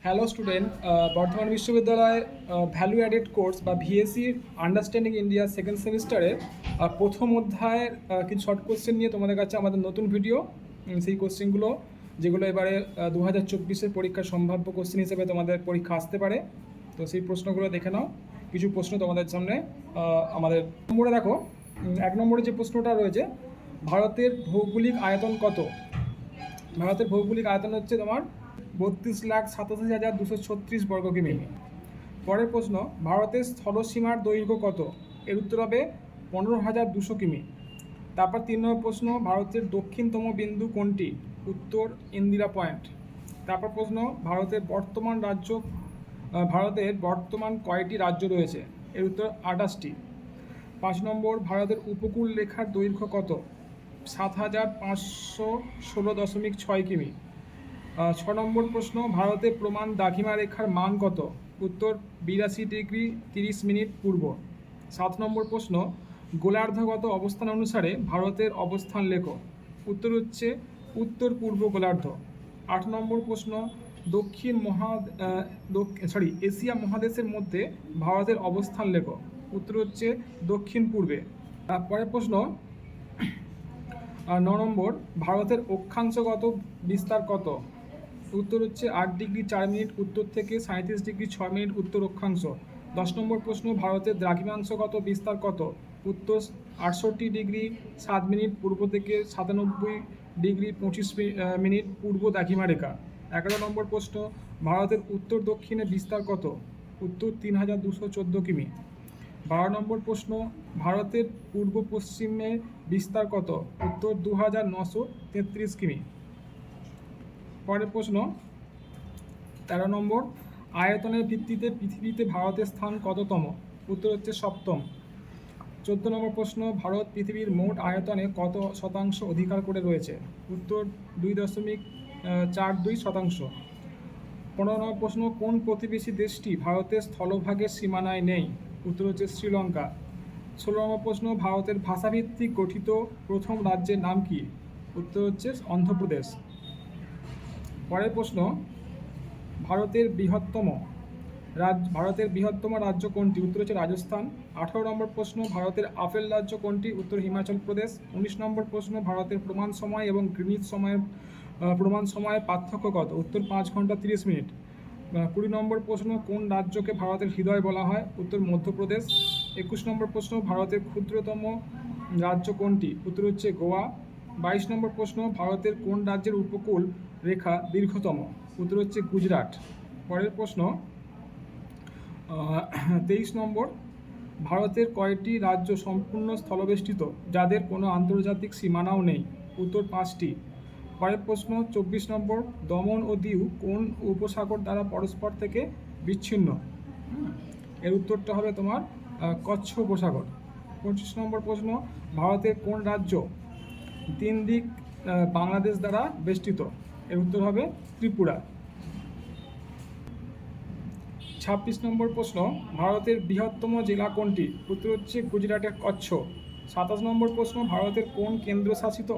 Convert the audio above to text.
Hello student, Bardhaman বিশ্ববিদ্যালয় value added course বা VSC understanding India second সেমিস্টারের প্রথম অধ্যায়ের কিছু শর্ট কোশ্চেন নিয়ে তোমাদের কাছে আমাদের নতুন ভিডিও। সেই কোশ্চেনগুলো যেগুলো এবারে 2024-এর পরীক্ষার সম্ভাব্য কোশ্চেন হিসেবে তোমাদের পরীক্ষা আসতে পারে, তো সেই প্রশ্নগুলো দেখে নাও। কিছু প্রশ্ন তোমাদের সামনে আমাদের নম্বরে দেখো। 1 নম্বরে যে প্রশ্নটা রয়েছে, ভারতের ভৌগোলিক আয়তন কত? ভারতের ভৌগোলিক আয়তন হচ্ছে তোমার 32,87,236 বর্গ কিমি। পরের প্রশ্ন, ভারতের স্থলসীমার দৈর্ঘ্য কত? এর উত্তর হবে 15,200 কিমি। তারপর 3 নম্বর প্রশ্ন, ভারতের দক্ষিণতম বিন্দু কোনটি? উত্তর ইন্দিরা পয়েন্ট। তারপর প্রশ্ন, ভারতের বর্তমান কয়টি রাজ্য রয়েছে? এর উত্তর 28টি। 5 নম্বর, ভারতের উপকূল রেখার দৈর্ঘ্য কত? 7,516.6 কিমি। 6 নম্বর প্রশ্ন, ভারতের প্রমাণ দ্রাঘিমা রেখার মান কত? উত্তর 82 ডিগ্রি 30 মিনিট পূর্ব। 7 নম্বর প্রশ্ন, গোলার্ধগত অবস্থান অনুসারে ভারতের অবস্থান লেখো। উত্তর হচ্ছে উত্তর পূর্ব গোলার্ধ। 8 নম্বর প্রশ্ন, এশিয়া মহাদেশের মধ্যে ভারতের অবস্থান লেখো। উত্তর হচ্ছে দক্ষিণ পূর্বে। তারপরে প্রশ্ন 9 নম্বর, ভারতের অক্ষাংশগত বিস্তার কত? উত্তর হচ্ছে 8 ডিগ্রি 4 মিনিট উত্তর থেকে 37 ডিগ্রি 6 মিনিট উত্তর অক্ষাংশ। 10 নম্বর প্রশ্ন, ভারতের দ্রাঘিমাংশগত বিস্তার কত? উত্তর 68 ডিগ্রি 7 মিনিট পূর্ব থেকে 97 ডিগ্রি 25 মিনিট পূর্ব দ্রাঘিমা রেখা। 11 নম্বর প্রশ্ন, ভারতের উত্তর দক্ষিণে বিস্তার কত? উত্তর 3,214 কিমি। 12 নম্বর প্রশ্ন, ভারতের পূর্ব পশ্চিমে বিস্তার কত? উত্তর 2,933 কিমি। পরের প্রশ্ন 13 নম্বর, আয়তনের ভিত্তিতে পৃথিবীতে ভারতের স্থান কততম? উত্তর হচ্ছে 7ম। 14 নম্বর প্রশ্ন, ভারত পৃথিবীর মোট আয়তনে কত শতাংশ অধিকার করে রয়েছে? উত্তর 2.42%। 15 নম্বর প্রশ্ন, কোন প্রতিবেশী দেশটি ভারতের স্থলভাগের সীমানায় নেই? উত্তর হচ্ছে শ্রীলঙ্কা। 16 নম্বর প্রশ্ন, ভারতের ভাষাভিত্তিক গঠিত প্রথম রাজ্যের নাম কি? উত্তর হচ্ছে অন্ধ্রপ্রদেশ। পরের প্রশ্ন, ভারতের বৃহত্তম রাজ্য কোনটি? উত্তর হচ্ছে রাজস্থান। 18 নম্বর প্রশ্ন, ভারতের আপেল রাজ্য কোনটি? উত্তর হিমাচল প্রদেশ। 19 নম্বর প্রশ্ন, ভারতের প্রমাণ সময় এবং গ্রিনিচ সময়ের পার্থক্য কত? উত্তর 5 ঘন্টা 30 মিনিট। 20 নম্বর প্রশ্ন, কোন রাজ্যকে ভারতের হৃদয় বলা হয়? উত্তর মধ্যপ্রদেশ। 21 নম্বর প্রশ্ন, ভারতের ক্ষুদ্রতম রাজ্য কোনটি? উত্তর হচ্ছে গোয়া। 22 নম্বর প্রশ্ন, ভারতের কোন রাজ্যের উপকূল রেখা দীর্ঘতম? উত্তর হচ্ছে গুজরাট। পরের প্রশ্ন 23 নম্বর, ভারতের কয়টি রাজ্য সম্পূর্ণ স্থলবেষ্টিত যাদের কোনো আন্তর্জাতিক সীমানাও নেই? উত্তর 5টি। পরের প্রশ্ন 24 নম্বর, দমন ও দিউ কোন উপসাগর দ্বারা পরস্পর থেকে বিচ্ছিন্ন? এর উত্তরটা হবে তোমার কচ্ছ উপসাগর। 25 নম্বর প্রশ্ন, ভারতের কোন রাজ্য 3 দিক বাংলাদেশ দ্বারা বেষ্টিত? এর উত্তর হবে ত্রিপুরা। 26 নম্বর প্রশ্ন, ভারতের বৃহত্তম জেলা কোনটি? উত্তর হচ্ছে গুজরাটের কচ্ছ। 27 নম্বর প্রশ্ন, ভারতের কোন কেন্দ্রশাসিত